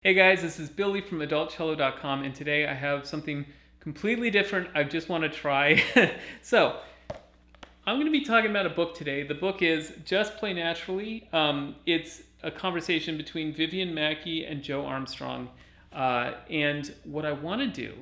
Hey guys, this is Billy from AdultCello.com, and today I have something completely different I just want to try. So, I'm going to be talking about a book today. The book is Just Play Naturally. It's a conversation between Vivien Mackie and Joe Armstrong. And what I want to do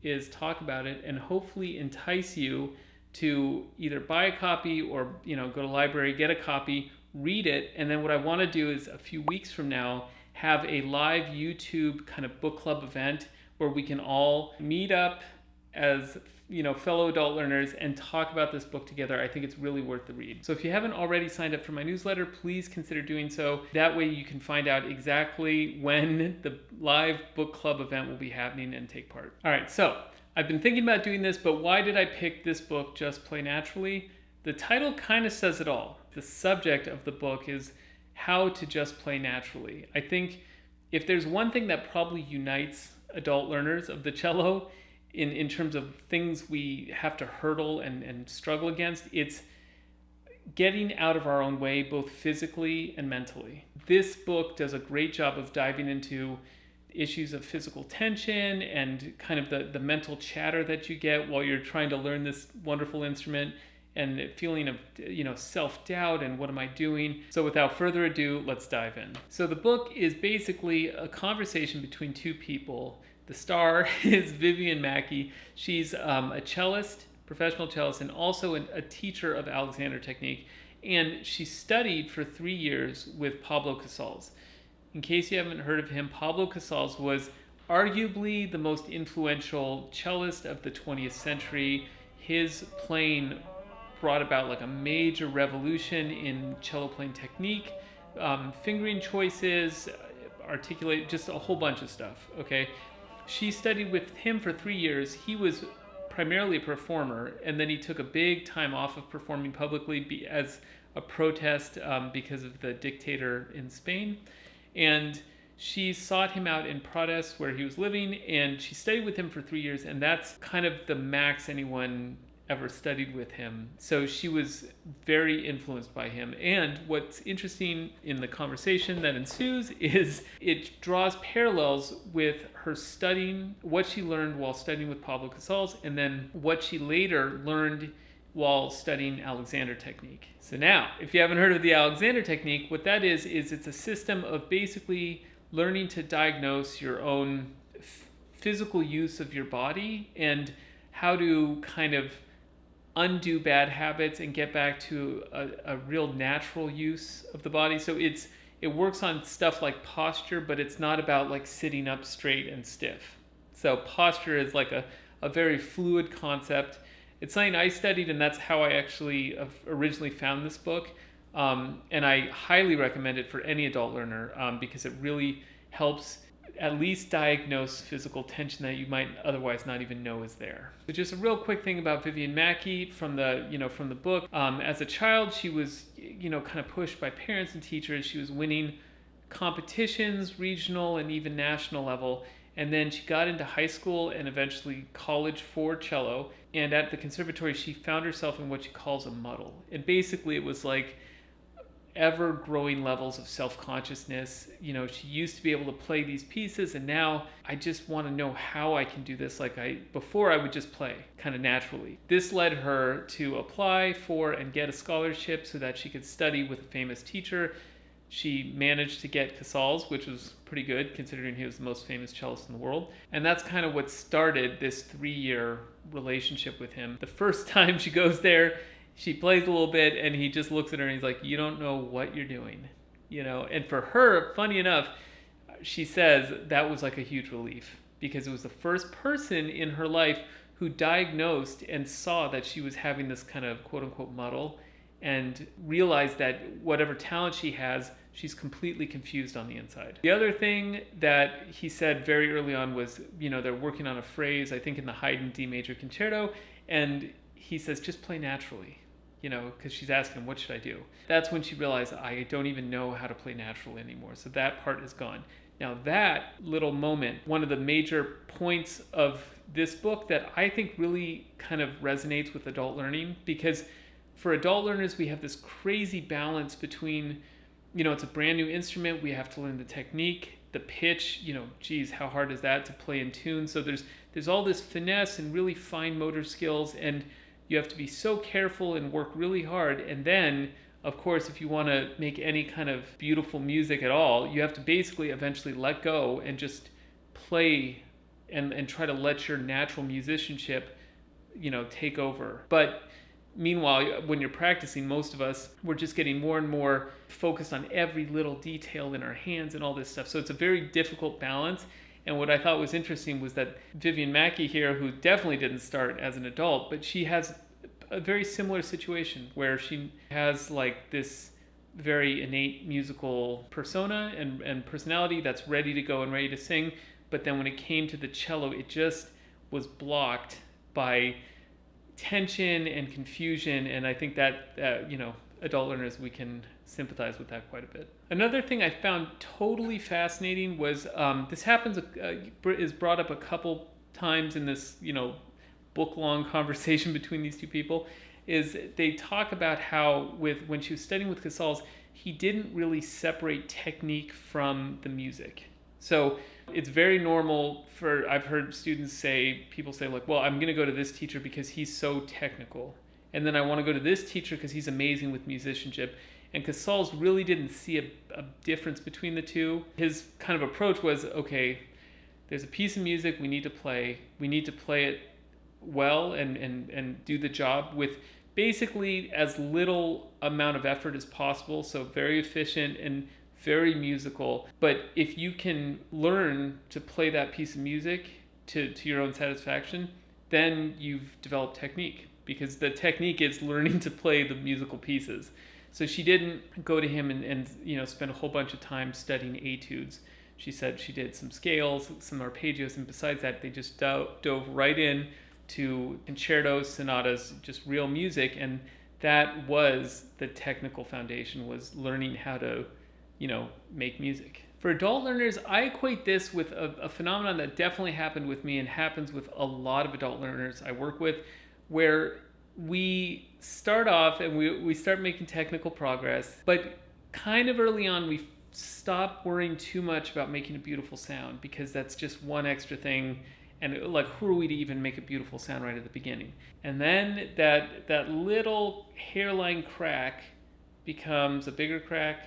is talk about it and hopefully entice you to either buy a copy or go to the library, get a copy, read it, and then what I want to do is a few weeks from now have a live YouTube kind of book club event where we can all meet up as fellow adult learners and talk about this book together. I think it's really worth the read. So if you haven't already signed up for my newsletter, please consider doing so. That way you can find out exactly when the live book club event will be happening and take part. All right, so I've been thinking about doing this, but why did I pick this book, Just Play Naturally? The title kind of says it all. The subject of the book is how to just play naturally. I think if there's one thing that probably unites adult learners of the cello in terms of things we have to hurdle and struggle against, it's getting out of our own way, both physically and mentally. This book does a great job of diving into issues of physical tension and kind of the mental chatter that you get while you're trying to learn this wonderful instrument, and feeling of self-doubt and what am I doing. So without further ado, let's dive in. So the book is basically a conversation between two people. The star is Vivien Mackie. She's a cellist, professional cellist, and also a teacher of Alexander technique. And she studied for 3 years with Pablo Casals. In case you haven't heard of him, Pablo Casals was arguably the most influential cellist of the 20th century. His playing brought about like a major revolution in cello playing technique, fingering choices, articulate, just a whole bunch of stuff, okay? She studied with him for 3 years. He was primarily a performer, and then he took a big time off of performing publicly as a protest because of the dictator in Spain. And she sought him out in Prades where he was living, and she studied with him for 3 years, and that's kind of the max anyone ever studied with him. So she was very influenced by him. And what's interesting in the conversation that ensues is it draws parallels with her studying, what she learned while studying with Pablo Casals, and then what she later learned while studying Alexander technique. So now, if you haven't heard of the Alexander technique, what that is it's a system of basically learning to diagnose your own physical use of your body and how to kind of undo bad habits and get back to a real natural use of the body. So it works on stuff like posture, but it's not about like sitting up straight and stiff. So posture is like a very fluid concept. It's something I studied, and that's how I actually originally found this book. And I highly recommend it for any adult learner because it really helps at least diagnose physical tension that you might otherwise not even know is there. So just a real quick thing about Vivien Mackie from the book. As a child, she was kind of pushed by parents and teachers. She was winning competitions, regional and even national level. And then she got into high school and eventually college for cello. And at the conservatory, she found herself in what she calls a muddle. And basically it was like ever-growing levels of self-consciousness. She used to be able to play these pieces, and now I just want to know how I can do this. Before I would just play kind of naturally. This led her to apply for and get a scholarship so that she could study with a famous teacher. She managed to get Casals, which was pretty good considering he was the most famous cellist in the world. And that's kind of what started this 3-year relationship with him. The first time she goes there, she plays a little bit, and he just looks at her and he's like, "You don't know what you're doing." And for her, funny enough, she says that was like a huge relief because it was the first person in her life who diagnosed and saw that she was having this kind of quote unquote muddle and realized that whatever talent she has, she's completely confused on the inside. The other thing that he said very early on was, they're working on a phrase, I think in the Haydn D major concerto, and he says, "Just play naturally." Because she's asking him, "What should I do?" That's when she realized, I don't even know how to play natural anymore. So that part is gone. Now that little moment, one of the major points of this book that I think really kind of resonates with adult learning, because for adult learners, we have this crazy balance between, it's a brand new instrument, we have to learn the technique, the pitch, geez, how hard is that to play in tune? So there's all this finesse and really fine motor skills, and you have to be so careful and work really hard. And then, of course, if you want to make any kind of beautiful music at all, you have to basically eventually let go and just play and try to let your natural musicianship, take over. But meanwhile, when you're practicing, most of us, we're just getting more and more focused on every little detail in our hands and all this stuff. So it's a very difficult balance. And what I thought was interesting was that Vivien Mackie here, who definitely didn't start as an adult, but she has a very similar situation where she has like this very innate musical persona and personality that's ready to go and ready to sing. But then when it came to the cello, it just was blocked by tension and confusion. And I think that, adult learners, we can sympathize with that quite a bit. Another thing I found totally fascinating was this happens is brought up a couple times in this book-long conversation between these two people. Is they talk about how when she was studying with Casals, he didn't really separate technique from the music. So it's very normal I've heard people say like, well, I'm going to go to this teacher because he's so technical. And then I want to go to this teacher because he's amazing with musicianship. And Casals really didn't see a difference between the two. His kind of approach was, okay, there's a piece of music we need to play. We need to play it well and do the job with basically as little amount of effort as possible. So very efficient and very musical. But if you can learn to play that piece of music to your own satisfaction, then you've developed technique, because the technique is learning to play the musical pieces. So she didn't go to him and spend a whole bunch of time studying etudes. She said she did some scales, some arpeggios, and besides that, they just dove right in to concertos, sonatas, just real music. And that was the technical foundation, was learning how to make music. For adult learners, I equate this with a phenomenon that definitely happened with me and happens with a lot of adult learners I work with, where we start off and we start making technical progress, but kind of early on we stop worrying too much about making a beautiful sound, because that's just one extra thing. And like, who are we to even make a beautiful sound right at the beginning? And then that little hairline crack becomes a bigger crack,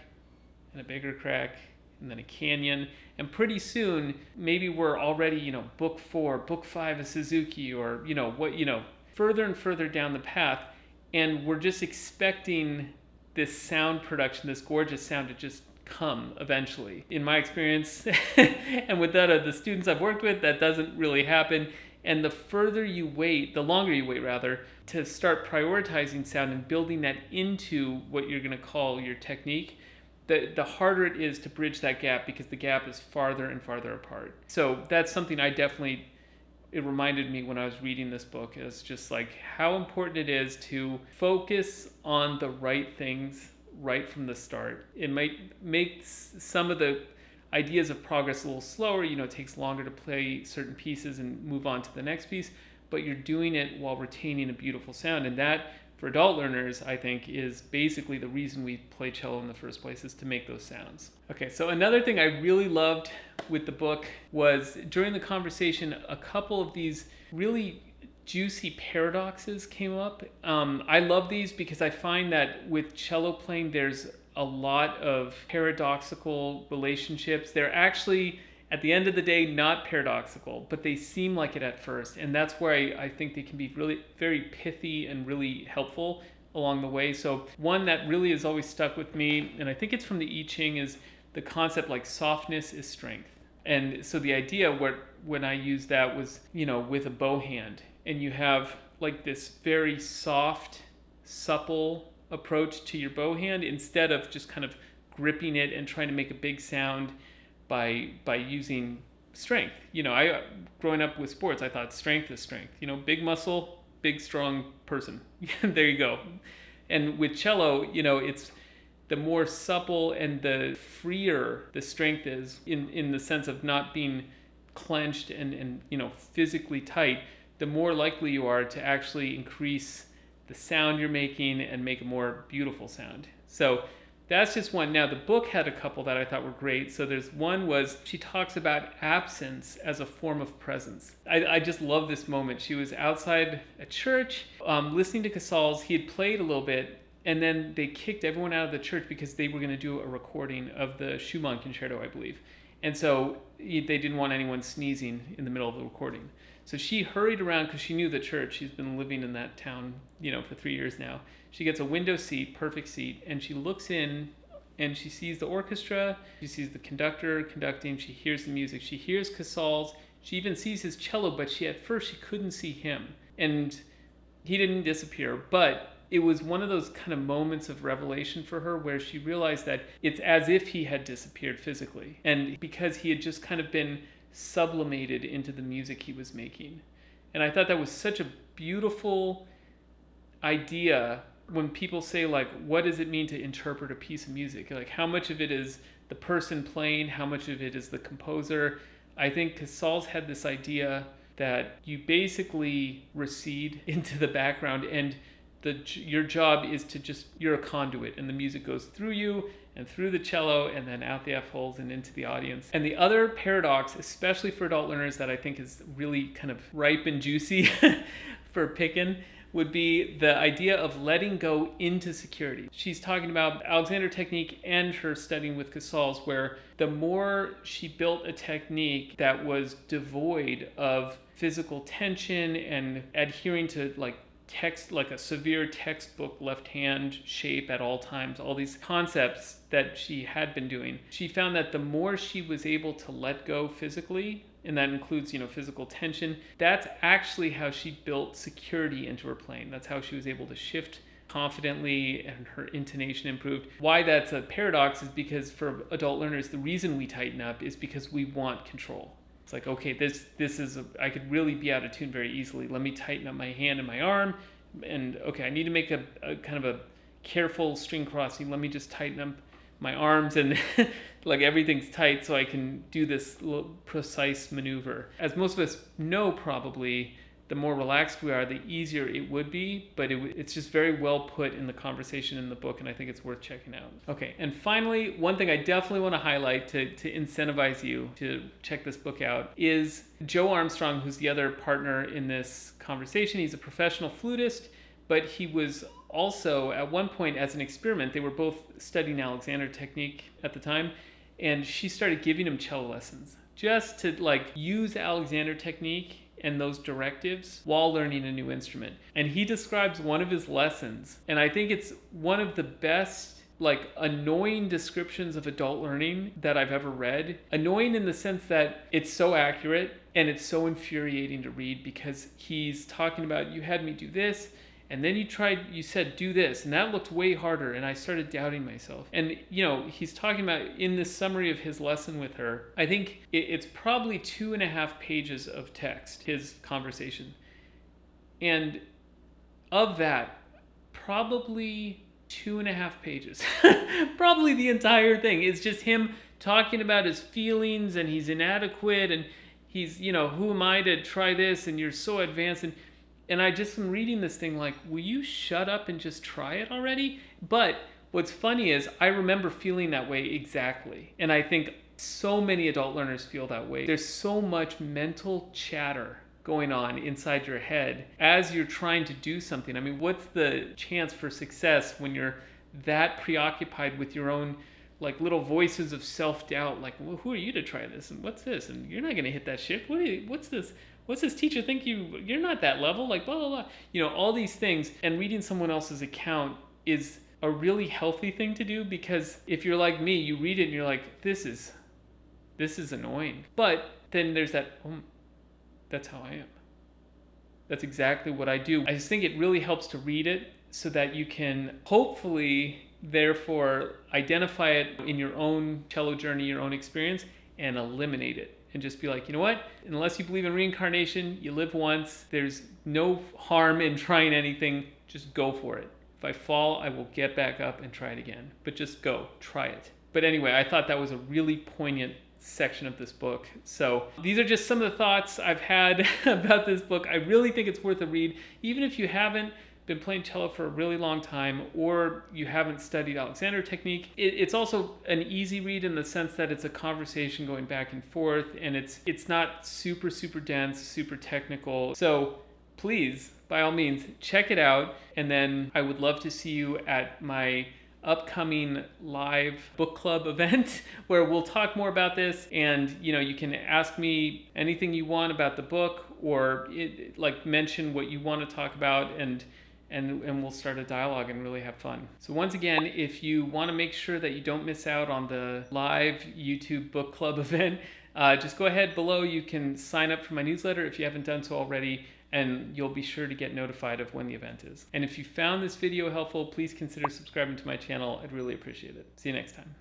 and a bigger crack, and then a canyon. And pretty soon, maybe we're already, book 4, book 5 of Suzuki, or, further and further down the path. And we're just expecting this sound production, this gorgeous sound, to just come eventually. In my experience, and with that of the students I've worked with, that doesn't really happen. And the longer you wait rather, to start prioritizing sound and building that into what you're going to call your technique, the harder it is to bridge that gap, because the gap is farther and farther apart. So that's something it reminded me when I was reading this book, is just like how important it is to focus on the right things right from the start. It might make some of the ideas of progress a little slower. It takes longer to play certain pieces and move on to the next piece, but you're doing it while retaining a beautiful sound. And that, for adult learners, I think, is basically the reason we play cello in the first place, is to make those sounds. Okay, so another thing I really loved with the book was, during the conversation, a couple of these really juicy paradoxes came up. I love these because I find that with cello playing, there's a lot of paradoxical relationships. They're actually, at the end of the day, not paradoxical, but they seem like it at first. And that's where I think they can be really very pithy and really helpful along the way. So one that really has always stuck with me, and I think it's from the I Ching, is the concept like softness is strength. And so the idea when I used that was, with a bow hand, and you have like this very soft, supple approach to your bow hand, instead of just kind of gripping it and trying to make a big sound by using strength. Growing up with sports, I thought strength is strength. Big muscle, big strong person. There you go. And with cello, it's the more supple and the freer the strength is, in the sense of not being clenched and physically tight, the more likely you are to actually increase the sound you're making and make a more beautiful sound. So that's just one. Now, the book had a couple that I thought were great. So there's one was, she talks about absence as a form of presence. I just love this moment. She was outside a church listening to Casals. He had played a little bit, and then they kicked everyone out of the church because they were going to do a recording of the Schumann Concerto, I believe. And so they didn't want anyone sneezing in the middle of the recording. So she hurried around because she knew the church. She's been living in that town, for 3 years now. She gets a window seat, perfect seat, and she looks in and she sees the orchestra. She sees the conductor conducting. She hears the music. She hears Casals. She even sees his cello, but at first she couldn't see him. And he didn't disappear, but it was one of those kind of moments of revelation for her where she realized that it's as if he had disappeared physically. And because he had just kind of been sublimated into the music he was making. And I thought that was such a beautiful idea when people say, like, what does it mean to interpret a piece of music? Like, how much of it is the person playing? How much of it is the composer? I think Casals had this idea that you basically recede into the background, and your job is to you're a conduit, and the music goes through you and through the cello and then out the F-holes and into the audience. And the other paradox, especially for adult learners, that I think is really kind of ripe and juicy for picking, would be the idea of letting go into security. She's talking about Alexander technique and her studying with Casals, where the more she built a technique that was devoid of physical tension and adhering to text, like a severe textbook left hand shape at all times, all these concepts that she had been doing, she found that the more she was able to let go physically, and that includes, physical tension, that's actually how she built security into her playing. That's how she was able to shift confidently and her intonation improved. Why that's a paradox is because for adult learners, the reason we tighten up is because we want control. It's like, okay, this is, I could really be out of tune very easily. Let me tighten up my hand and my arm. And okay, I need to make a kind of a careful string crossing. Let me just tighten up my arms and like everything's tight so I can do this little precise maneuver. As most of us know probably, the more relaxed we are, the easier it would be, but it's just very well put in the conversation in the book, and I think it's worth checking out. Okay, and finally, one thing I definitely want to highlight to incentivize you to check this book out is Joe Armstrong, who's the other partner in this conversation. He's a professional flutist, but he was also, at one point as an experiment, they were both studying Alexander technique at the time, and she started giving him cello lessons just to use Alexander technique and those directives while learning a new instrument. And he describes one of his lessons, and I think it's one of the best annoying descriptions of adult learning that I've ever read. Annoying in the sense that it's so accurate and it's so infuriating to read, because he's talking about, you had me do this, and then you said do this, and that looked way harder, and I started doubting myself. And he's talking about, in this summary of his lesson with her, I think it's probably 2.5 pages of text, his conversation. And of that, probably 2.5 pages, probably the entire thing, is just him talking about his feelings, and he's inadequate, and he's, who am I to try this, and you're so advanced, and I just am reading this thing like, will you shut up and just try it already? But what's funny is I remember feeling that way exactly. And I think so many adult learners feel that way. There's so much mental chatter going on inside your head as you're trying to do something. I mean, what's the chance for success when you're that preoccupied with your own little voices of self-doubt, like, well, who are you to try this? And what's this? And you're not going to hit that shift. What's this? What's this teacher think you're not that level? Blah, blah, blah. All these things. And reading someone else's account is a really healthy thing to do, because if you're like me, you read it and you're like, this is annoying. But then there's that, that's how I am. That's exactly what I do. I just think it really helps to read it so that you can hopefully, therefore, identify it in your own cello journey, your own experience, and eliminate it. And just be like, you know what? Unless you believe in reincarnation, you live once. There's no harm in trying anything. Just go for it. If I fall, I will get back up and try it again. But just go, try it. But anyway, I thought that was a really poignant section of this book. So these are just some of the thoughts I've had about this book. I really think it's worth a read. Even if you haven't been playing cello for a really long time, or you haven't studied Alexander technique. It's also an easy read in the sense that it's a conversation going back and forth, and it's not super dense, super technical. So please, by all means, check it out, and then I would love to see you at my upcoming live book club event where we'll talk more about this, and you can ask me anything you want about the book, or mention what you want to talk about, and we'll start a dialogue and really have fun. So once again, if you want to make sure that you don't miss out on the live YouTube book club event, just go ahead below. You can sign up for my newsletter if you haven't done so already, and you'll be sure to get notified of when the event is. And if you found this video helpful, please consider subscribing to my channel. I'd really appreciate it. See you next time.